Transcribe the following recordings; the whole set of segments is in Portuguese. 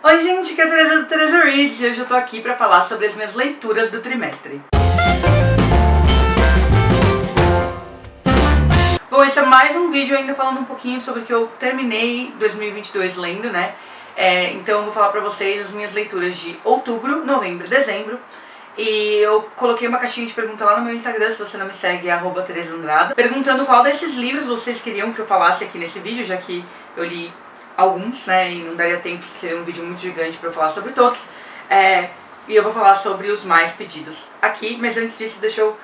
Oi gente, aqui é a Teresa do Teresa Reads e hoje eu tô aqui pra falar sobre as minhas leituras do trimestre. Bom, esse é mais um vídeo ainda falando um pouquinho sobre o que eu terminei 2022 lendo, né? Então eu vou falar pra vocês as minhas leituras de outubro, novembro e dezembro. E eu coloquei uma caixinha de pergunta lá no meu Instagram, se você não me segue, é @teresandrada, perguntando qual desses livros vocês queriam que eu falasse aqui nesse vídeo, já que eu li alguns, né, e não daria tempo, seria um vídeo muito gigante pra eu falar sobre todos. E eu vou falar sobre os mais pedidos aqui, mas antes disso deixa eu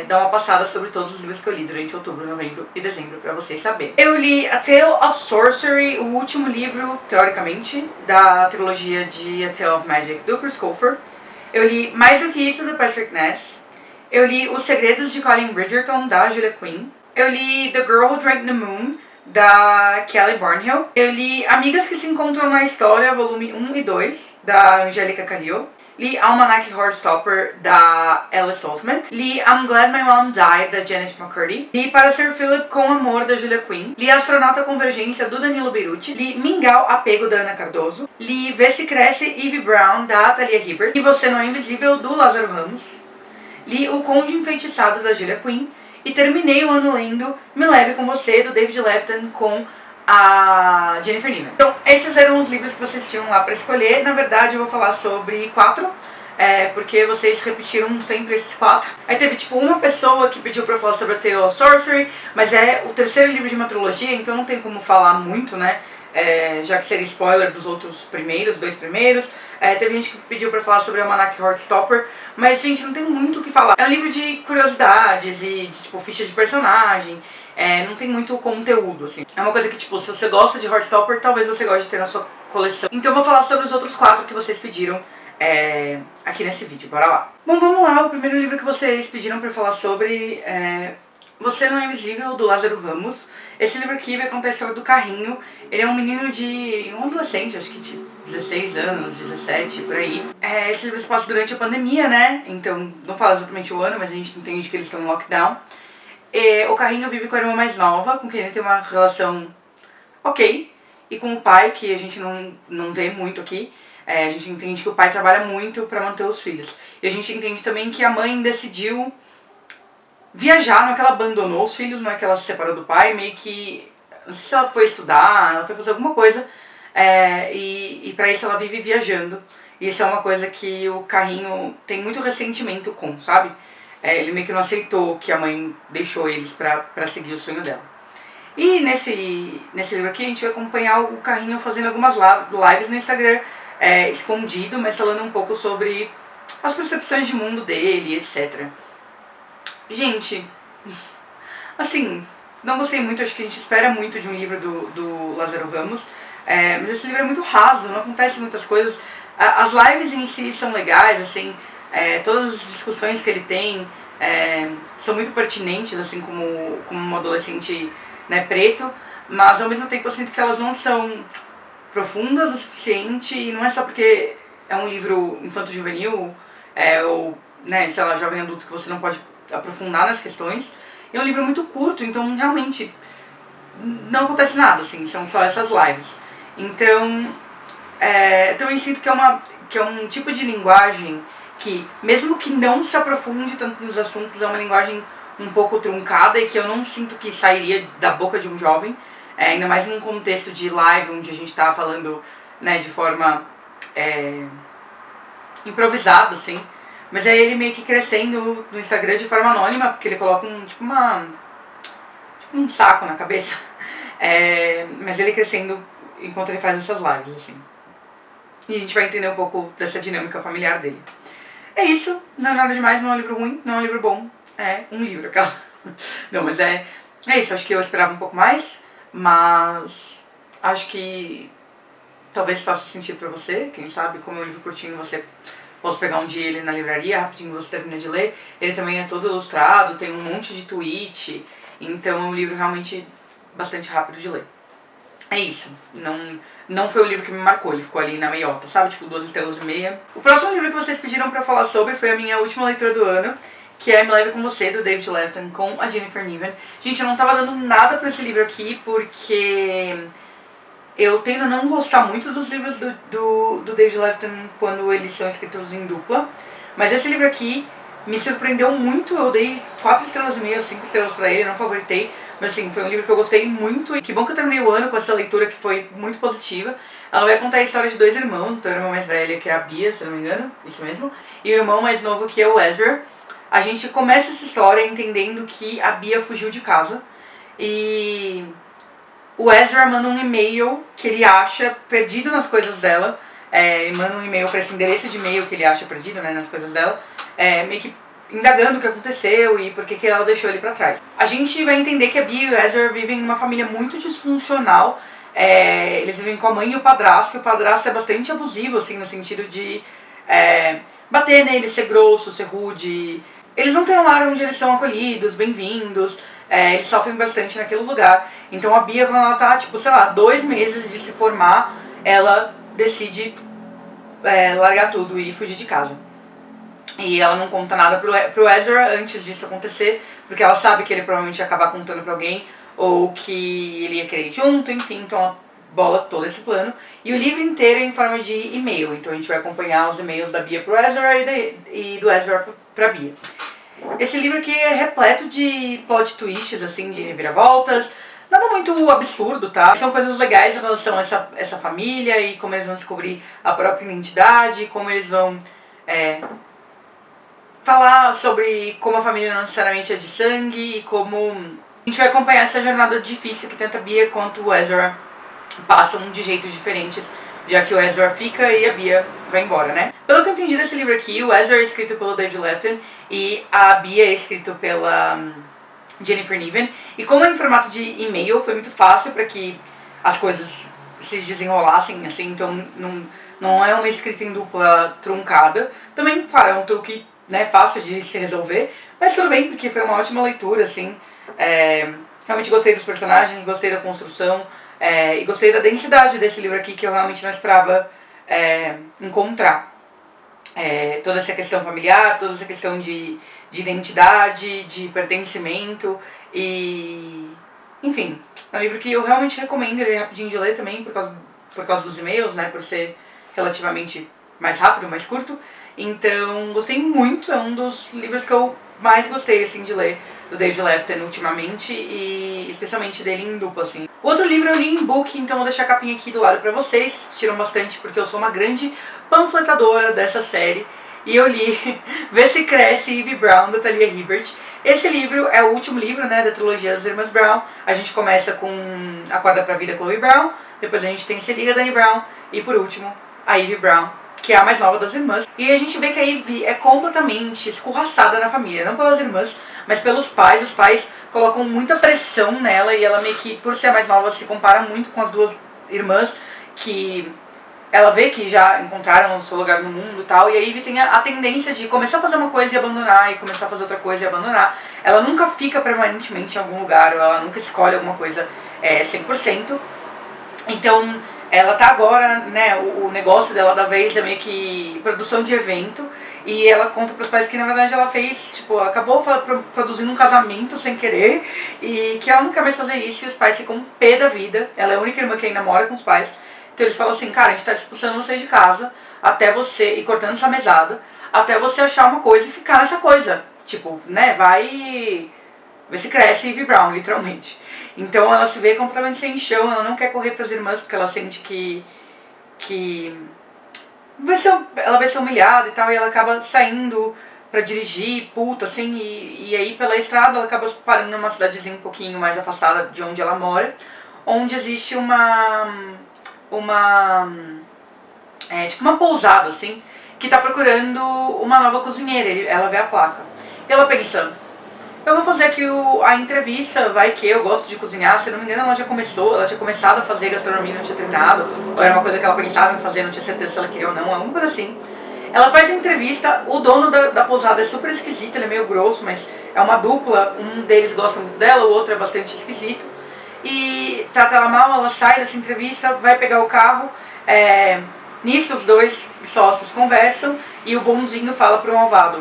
dar uma passada sobre todos os livros que eu li durante outubro, novembro e dezembro, pra vocês saberem. Eu li A Tale of Sorcery, o último livro, teoricamente, da trilogia de A Tale of Magic, do Chris Colfer. Eu li Mais Do Que Isso, do Patrick Ness. Eu li Os Segredos de Colin Bridgerton, da Julia Quinn. Eu li The Girl Who Drank the Moon, da Kelly Barnhill. Eu li Amigas que se Encontram na História, volume 1 e 2, da Angélica Calil. Li Almanac Heartstopper, da Alice Oseman. Li I'm Glad My Mom Died, da Janice McCurdy. Li Para Ser Philip com Amor, da Julia Quinn. Li Astronauta Convergência, do Danilo Beruti. Li Mingau Apego, da Ana Cardoso. Li Vê Se Cresce, Ivy Brown, da Thalia Hibbert. E Você Não é Invisível, do Lázaro Ramos. Li O Conde Enfeitiçado, da Julia Quinn. E terminei o ano lendo Me Leve Com Você, do David Levitan, com a Jennifer Neiman. Então, esses eram os livros que vocês tinham lá pra escolher. Na verdade, eu vou falar sobre 4, porque vocês repetiram sempre esses 4. Aí teve, tipo, uma pessoa que pediu pra eu falar sobre A Tale of Sorcery, mas é o terceiro livro de uma trilogia, então não tem como falar muito, né? Já que seria spoiler dos outros dois primeiros. Teve gente que pediu pra falar sobre Almanac Heartstopper, mas, gente, não tem muito o que falar. É um livro de curiosidades e de, tipo, ficha de personagem. Não tem muito conteúdo, assim. É uma coisa que, tipo, se você gosta de Heartstopper, talvez você goste de ter na sua coleção. Então eu vou falar sobre os outros 4 que vocês pediram aqui nesse vídeo. Bora lá. Bom, vamos lá. O primeiro livro que vocês pediram pra eu falar sobre é Você Não é Invisível, do Lázaro Ramos. Esse livro aqui vai contar a história do Carrinho. Ele é um menino um adolescente, acho que de 16 anos, 17, por aí. Esse livro se passa durante a pandemia, né? Então, não fala exatamente o ano, mas a gente entende que eles estão em lockdown. O Carrinho vive com a irmã mais nova, com quem ele tem uma relação ok. E com o pai, que a gente não vê muito aqui. A gente entende que o pai trabalha muito pra manter os filhos. E a gente entende também que a mãe decidiu viajar, não é que ela abandonou os filhos, não é que ela se separou do pai, meio que, não sei se ela foi estudar, ela foi fazer alguma coisa, e pra isso ela vive viajando. E isso é uma coisa que o Carrinho tem muito ressentimento com, sabe? Ele meio que não aceitou que a mãe deixou eles pra seguir o sonho dela. E nesse livro aqui a gente vai acompanhar o Carrinho fazendo algumas lives no Instagram, escondido, mas falando um pouco sobre as percepções de mundo dele, etc. Gente, assim, não gostei muito, acho que a gente espera muito de um livro do Lázaro Ramos, mas esse livro é muito raso, não acontece muitas coisas. As lives em si são legais, assim, todas as discussões que ele tem são muito pertinentes, assim, como um adolescente, né, preto, mas ao mesmo tempo eu sinto que elas não são profundas o suficiente, e não é só porque é um livro infanto-juvenil, ou, né, sei lá, jovem adulto, que você não pode aprofundar nas questões. É um livro muito curto, então realmente não acontece nada, assim, são só essas lives. Então, também sinto que é um tipo de linguagem que, mesmo que não se aprofunde tanto nos assuntos, é uma linguagem um pouco truncada e que eu não sinto que sairia da boca de um jovem, ainda mais num contexto de live, onde a gente tá falando, né, de forma improvisada, assim. Mas é ele meio que crescendo no Instagram de forma anônima, porque ele coloca um saco na cabeça. Mas ele crescendo enquanto ele faz essas lives, assim. E a gente vai entender um pouco dessa dinâmica familiar dele. É isso, não é nada demais, não é um livro ruim, não é um livro bom. É um livro, aquela. Não, mas é isso, acho que eu esperava um pouco mais, mas acho que talvez faça sentido pra você, quem sabe, como é um livro curtinho, você posso pegar um dia ele na livraria, rapidinho você termina de ler. Ele também é todo ilustrado, tem um monte de tweet, então é um livro realmente bastante rápido de ler. É isso, não foi o livro que me marcou, ele ficou ali na meiota, sabe, tipo 2,5 estrelas. O próximo livro que vocês pediram pra eu falar sobre foi a minha última leitura do ano, que é Me Leve Com Você, do David Levitan, com a Jennifer Neiman. Gente, eu não tava dando nada pra esse livro aqui, porque Eu tendo a não gostar muito dos livros do David Levithan quando eles são escritos em dupla, mas esse livro aqui me surpreendeu muito. Eu dei 4 estrelas e meia, 5 estrelas pra ele, não favoritei, mas assim, foi um livro que eu gostei muito, e que bom que eu terminei o ano com essa leitura que foi muito positiva. Ela vai contar a história de 2 irmãos, então a irmã mais velha, que é a Bia, se não me engano, isso mesmo, e o irmão mais novo, que é o Ezra. A gente começa essa história entendendo que a Bia fugiu de casa, e o Ezra manda um e-mail que ele acha perdido nas coisas dela. Ele manda um e-mail para esse endereço de e-mail que ele acha perdido, né, nas coisas dela, meio que indagando o que aconteceu e por que ela deixou ele pra trás. A gente vai entender que a Bia e o Ezra vivem em uma família muito disfuncional. Eles vivem com a mãe e o padrasto é bastante abusivo, assim, no sentido de bater nele, ser grosso, ser rude. Eles não têm um lar onde eles são acolhidos, bem-vindos. Eles sofrem bastante naquele lugar. Então a Bia, quando ela tá, tipo, sei lá, 2 meses de se formar, ela decide largar tudo e fugir de casa. E ela não conta nada pro Ezra antes disso acontecer, porque ela sabe que ele provavelmente ia acabar contando pra alguém, ou que ele ia querer ir junto, enfim, então ela bola todo esse plano. E o livro inteiro é em forma de e-mail, então a gente vai acompanhar os e-mails da Bia pro Ezra e do Ezra pra Bia. Esse livro aqui é repleto de plot twists, assim, de reviravoltas. Nada muito absurdo, tá? São coisas legais em relação a essa família e como eles vão descobrir a própria identidade, como eles vão falar sobre como a família não necessariamente é de sangue e como a gente vai acompanhar essa jornada difícil que tanto a Bia quanto o Ezra passam de jeitos diferentes, já que o Ezra fica e a Bia vai embora, né? Pelo que eu entendi desse livro aqui, o Ezra é escrito pelo David Levithan e a Bia é escrito pela Jennifer Niven. E como é em formato de e-mail, foi muito fácil para que as coisas se desenrolassem, assim, então não é uma escrita em dupla truncada. Também, claro, é um truque, né, fácil de se resolver, mas tudo bem, porque foi uma ótima leitura, assim. Realmente gostei dos personagens, gostei da construção, e gostei da densidade desse livro aqui, que eu realmente não esperava encontrar. Toda essa questão familiar, toda essa questão de identidade, de pertencimento e... Enfim, é um livro que eu realmente recomendo, ele é rapidinho de ler também, por causa dos e-mails, né, por ser relativamente mais rápido, mais curto. Então, gostei muito, é um dos livros que eu mais gostei, assim, de ler do David Levithan ultimamente, e especialmente dele em dupla, assim. O outro livro eu li em book, então vou deixar a capinha aqui do lado pra vocês, tiram bastante porque eu sou uma grande panfletadora dessa série, e eu li Vê Se Cresce, Ivy Brown, da Talia Hibbert. Esse livro é o último livro, né, da trilogia das Irmãs Brown. A gente começa com Acorda Pra Vida, Chloe Brown, depois a gente tem Se Liga, Dani Brown, e por último, a Ivy Brown, que é a mais nova das irmãs. E a gente vê que a Ivy é completamente escorraçada na família, não pelas irmãs, mas pelos pais. Os pais colocam muita pressão nela e ela meio que, por ser a mais nova, se compara muito com as duas irmãs, que ela vê que já encontraram o seu lugar no mundo e tal, e a Ivy tem a tendência de começar a fazer uma coisa e abandonar, e começar a fazer outra coisa e abandonar. Ela nunca fica permanentemente em algum lugar, ou ela nunca escolhe alguma coisa 100%. Então, ela tá agora, né, o negócio dela da vez é meio que produção de evento, e ela conta pros pais que na verdade ela fez, tipo, ela acabou produzindo um casamento sem querer, e que ela não quer mais fazer isso, e os pais ficam pé da vida. Ela é a única irmã que ainda mora com os pais. Então eles falam assim, cara, a gente tá expulsando você de casa, até você, e cortando essa mesada, até você achar uma coisa e ficar nessa coisa. Tipo, né, vai... Vê se cresce Ivy Brown, literalmente. Então ela se vê completamente sem chão, ela não quer correr pras irmãs, porque ela sente que ela vai ser humilhada e tal, e ela acaba saindo pra dirigir, puta, assim, e aí pela estrada ela acaba parando numa cidadezinha um pouquinho mais afastada de onde ela mora, onde existe tipo uma pousada, assim, que tá procurando uma nova cozinheira. Ela vê a placa. E ela pensa, eu vou fazer aqui a entrevista, vai que eu gosto de cozinhar. Se não me engano, ela tinha começado a fazer gastronomia e não tinha terminado, ou era uma coisa que ela pensava em fazer, não tinha certeza se ela queria ou não, alguma coisa assim. Ela faz a entrevista, o dono da pousada é super esquisito, ele é meio grosso, mas é uma dupla, um deles gosta muito dela, o outro é bastante esquisito. E trata ela mal, ela sai dessa entrevista, vai pegar o carro, nisso os dois sócios conversam e o bonzinho fala pro malvado,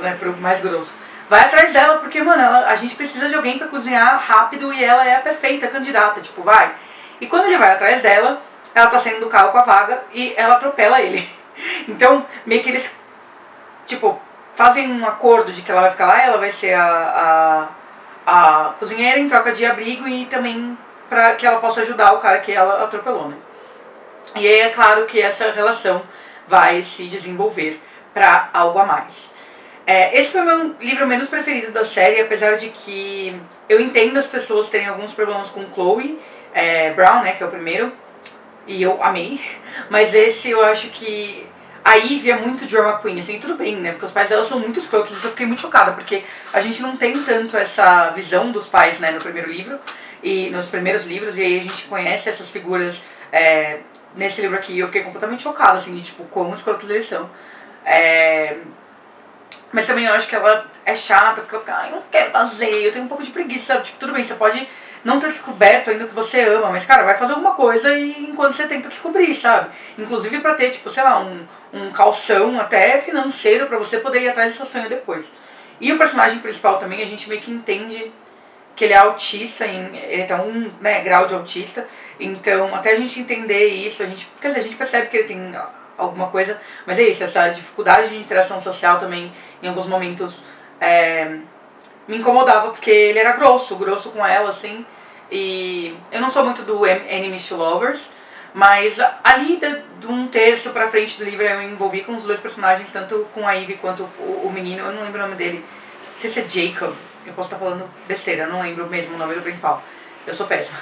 né, pro mais grosso, vai atrás dela porque, mano, a gente precisa de alguém pra cozinhar rápido e ela é a perfeita candidata, tipo, vai. E quando ele vai atrás dela, ela tá saindo do carro com a vaga e ela atropela ele. Então, meio que eles, tipo, fazem um acordo de que ela vai ficar lá, ela vai ser a cozinheira em troca de abrigo e também pra que ela possa ajudar o cara que ela atropelou, né? E aí é claro que essa relação vai se desenvolver pra algo a mais. Esse foi o meu livro menos preferido da série, apesar de que eu entendo as pessoas terem alguns problemas com Chloe Brown, né, que é o primeiro, e eu amei, mas esse eu acho que a Ivy é muito drama queen, assim, tudo bem, né, porque os pais dela são muito escrotos, eu fiquei muito chocada, porque a gente não tem tanto essa visão dos pais, né, no primeiro livro, e nos primeiros livros, e aí a gente conhece essas figuras nesse livro aqui, eu fiquei completamente chocada, assim, de, tipo, como escrotos eles são. Mas também eu acho que ela é chata, porque ela fica, ai, eu não quero fazer, eu tenho um pouco de preguiça, sabe? Tipo, tudo bem, você pode não ter descoberto ainda o que você ama, mas, cara, vai fazer alguma coisa e enquanto você tenta descobrir, sabe? Inclusive pra ter, tipo, sei lá, um calção até financeiro pra você poder ir atrás desse sonho depois. E o personagem principal também, a gente meio que entende que ele é autista, ele tem um, né, grau de autista, então até a gente entender isso, quer dizer, a gente percebe que ele tem alguma coisa, mas é isso, essa dificuldade de interação social também, em alguns momentos, me incomodava, porque ele era grosso com ela, assim, e eu não sou muito do Enemies to Lovers, mas ali de um terço pra frente do livro eu me envolvi com os dois personagens, tanto com a Ivy quanto o menino, eu não lembro o nome dele, não sei se é Jacob, eu posso estar falando besteira, eu não lembro mesmo o nome do principal. Eu sou péssima.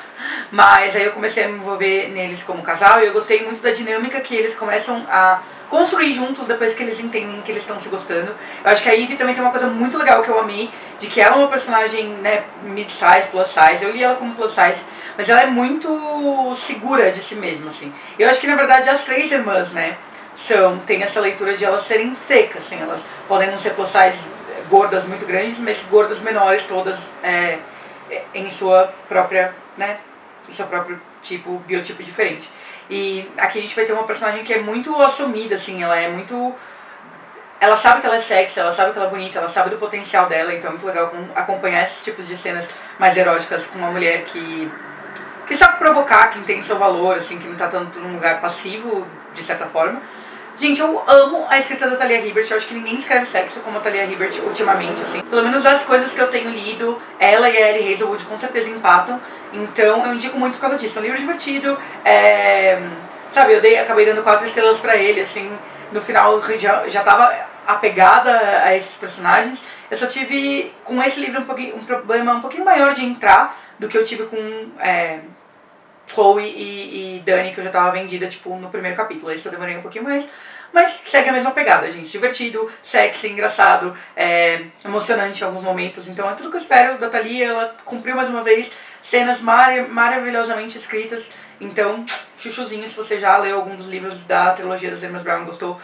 Mas aí eu comecei a me envolver neles como casal e eu gostei muito da dinâmica que eles começam a construir juntos depois que eles entendem que eles estão se gostando. Eu acho que a Ivy também tem uma coisa muito legal que eu amei, de que ela é uma personagem, né, mid-size, plus size. Eu li ela como plus size, mas ela é muito segura de si mesma, assim. Eu acho que na verdade as três irmãs, né, tem essa leitura de elas serem secas, assim. Elas podem não ser plus size gordas muito grandes, mas gordas menores todas em sua própria, né, seu próprio tipo, biotipo diferente. E aqui a gente vai ter uma personagem que é muito assumida, assim, ela sabe que ela é sexy, ela sabe que ela é bonita, ela sabe do potencial dela, então é muito legal acompanhar esses tipos de cenas mais eróticas com uma mulher que sabe provocar, que tem seu valor, assim, que não tá tanto num lugar passivo, de certa forma. Gente, eu amo a escrita da Talia Hibbert, eu acho que ninguém escreve sexo como a Talia Hibbert ultimamente, assim. Pelo menos das coisas que eu tenho lido, ela e a Ellie Hazelwood com certeza empatam, então eu indico muito por causa disso. É um livro divertido, sabe, acabei dando 4 estrelas pra ele, assim, no final já tava apegada a esses personagens. Eu só tive com esse livro um problema um pouquinho maior de entrar do que eu tive com Chloe e Dani, que eu já tava vendida, tipo, no primeiro capítulo. Esse eu demorei um pouquinho mais, mas segue a mesma pegada, gente. Divertido, sexy, engraçado, emocionante em alguns momentos. Então é tudo que eu espero da Thalia. Ela cumpriu mais uma vez cenas maravilhosamente escritas. Então, chuchuzinho, se você já leu algum dos livros da trilogia das Irmãs Brown e gostou,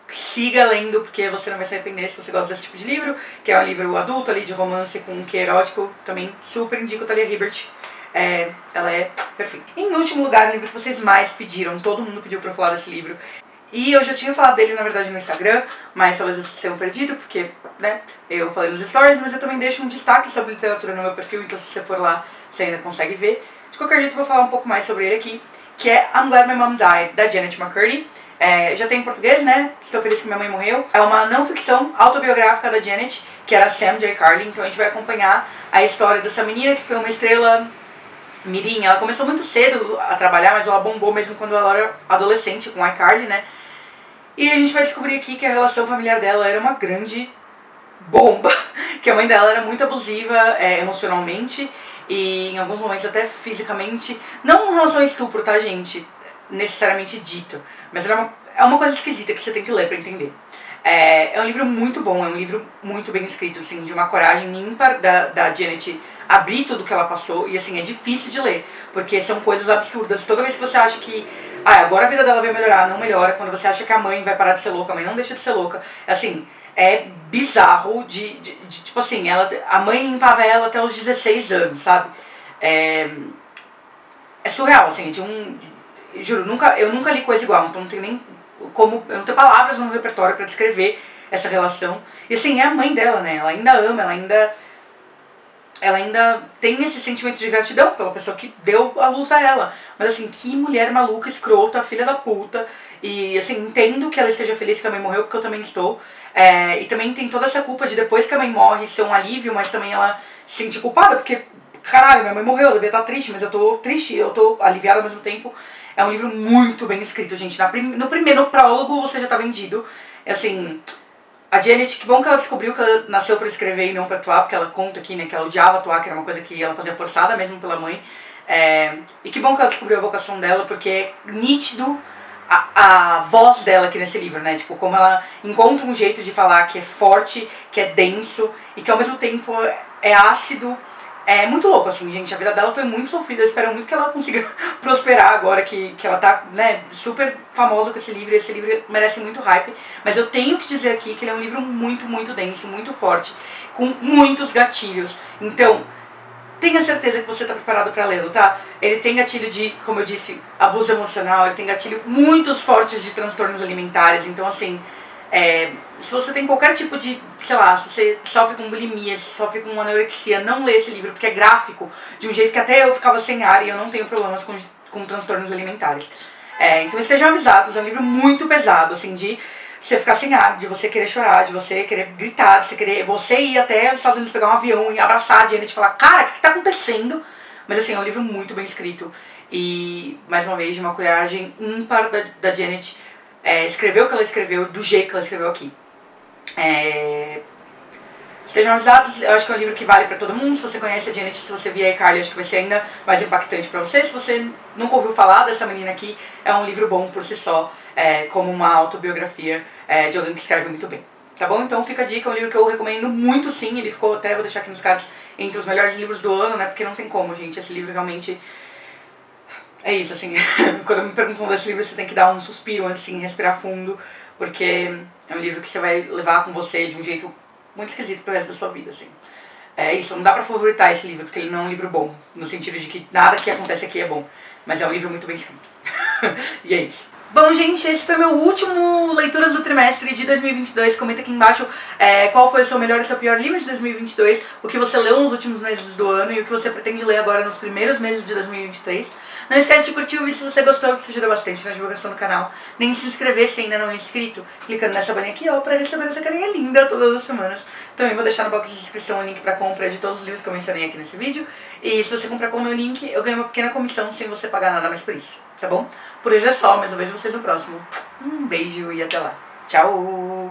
siga lendo, porque você não vai se arrepender se você gosta desse tipo de livro, que é um livro adulto ali, de romance com um quê erótico. Também super indico Talia Hibbert. Ela é perfeita. Em último lugar, o livro que vocês mais pediram, todo mundo pediu pra eu falar desse livro. E eu já tinha falado dele, na verdade, no Instagram, mas talvez vocês tenham perdido, porque, né, eu falei nos stories, mas eu também deixo um destaque sobre literatura no meu perfil, então se você for lá, você ainda consegue ver. De qualquer jeito, eu vou falar um pouco mais sobre ele aqui, que é I'm Glad My Mom Died, da Janet McCurdy. Já tem em português, né? Estou feliz que minha mãe morreu. É uma não ficção autobiográfica da Janet, que era Sam J. Carlin, então a gente vai acompanhar a história dessa menina, que foi uma estrela mirim. Ela começou muito cedo a trabalhar, mas ela bombou mesmo quando ela era adolescente com iCarly, né? E a gente vai descobrir aqui que a relação familiar dela era uma grande bomba, que a mãe dela era muito abusiva emocionalmente e em alguns momentos até fisicamente. Não em relação a estupro, tá, gente? Necessariamente dito, mas é uma coisa esquisita que você tem que ler pra entender. É um livro muito bom, é um livro muito bem escrito, assim, de uma coragem ímpar da Janet abrir tudo que ela passou, e assim, é difícil de ler, porque são coisas absurdas. Toda vez que você acha que agora a vida dela vai melhorar, não melhora. Quando você acha que a mãe vai parar de ser louca, a mãe não deixa de ser louca. Assim, é bizarro tipo assim, a mãe limpava ela até os 16 anos, sabe? É surreal, assim, juro, eu nunca li coisa igual, então não tenho nem eu não tenho palavras no repertório pra descrever essa relação. E assim, é a mãe dela, né? Ela ainda ama, ela ainda ela ainda tem esse sentimento de gratidão pela pessoa que deu a luz a ela. Mas assim, que mulher maluca, escrota, filha da puta. E assim, entendo que ela esteja feliz que a mãe morreu, porque eu também estou. E também tem toda essa culpa de depois que a mãe morre ser um alívio, mas também ela se sentir culpada, porque, caralho, minha mãe morreu, eu devia estar triste, mas eu tô triste, eu tô aliviada ao mesmo tempo. É um livro muito bem escrito, gente. No primeiro prólogo você já tá vendido. Assim, a Janet, que bom que ela descobriu que ela nasceu pra escrever e não pra atuar, porque ela conta aqui, né, que ela odiava atuar, que era uma coisa que ela fazia forçada mesmo pela mãe. E que bom que ela descobriu a vocação dela, porque é nítido a voz dela aqui nesse livro, né? Tipo, como ela encontra um jeito de falar que é forte, que é denso e que ao mesmo tempo é ácido. É muito louco, assim, gente. A vida dela foi muito sofrida. Eu espero muito que ela consiga prosperar agora que ela tá, né, super famosa com esse livro. Esse livro merece muito hype. Mas eu tenho que dizer aqui que ele é um livro muito, muito denso, muito forte, com muitos gatilhos. Então, tenha certeza que você tá preparado pra lê-lo, tá? Ele tem gatilho de, como eu disse, abuso emocional. Ele tem gatilho muitos fortes de transtornos alimentares. Então, assim, se você tem qualquer tipo de, sei lá, se você sofre com bulimia, se sofre com anorexia, não lê esse livro, porque é gráfico, de um jeito que até eu ficava sem ar e eu não tenho problemas com transtornos alimentares. Então estejam avisados, é um livro muito pesado, assim, de você ficar sem ar, de você querer chorar, de você querer gritar, de você ir até os Estados Unidos pegar um avião e abraçar a Janet e falar, cara, o que tá acontecendo? Mas assim, é um livro muito bem escrito e, mais uma vez, de uma coragem ímpar da Janet. Escreveu o que ela escreveu, do jeito que ela escreveu aqui. Estejam avisados, eu acho que é um livro que vale pra todo mundo. Se você conhece a Janet, se você vier a iCarly, acho que vai ser ainda mais impactante pra você. Se você nunca ouviu falar dessa menina aqui, é um livro bom por si só, como uma autobiografia de alguém que escreve muito bem. Tá bom? Então fica a dica, é um livro que eu recomendo muito sim. Ele ficou até, vou deixar aqui nos cards, entre os melhores livros do ano, né? Porque não tem como, gente. Esse livro realmente... É isso, assim, quando me perguntam desse livro, você tem que dar um suspiro antes, assim, respirar fundo, porque é um livro que você vai levar com você de um jeito muito esquisito pro resto da sua vida, assim. É isso, não dá pra favoritar esse livro, porque ele não é um livro bom, no sentido de que nada que acontece aqui é bom, mas é um livro muito bem escrito. E é isso. Bom, gente, esse foi meu último Leituras do Trimestre de 2022. Comenta aqui embaixo qual foi o seu melhor e o seu pior livro de 2022, o que você leu nos últimos meses do ano e o que você pretende ler agora nos primeiros meses de 2023. Não esquece de curtir o vídeo se você gostou, que isso ajuda bastante na divulgação do canal. Nem se inscrever se ainda não é inscrito, clicando nessa bolinha aqui, ó, pra receber essa carinha linda todas as semanas. Também vou deixar no box de descrição o link pra compra de todos os livros que eu mencionei aqui nesse vídeo. E se você comprar pelo meu link, eu ganho uma pequena comissão sem você pagar nada mais por isso, tá bom? Por hoje é só, mas eu vejo vocês no próximo. Um beijo e até lá. Tchau!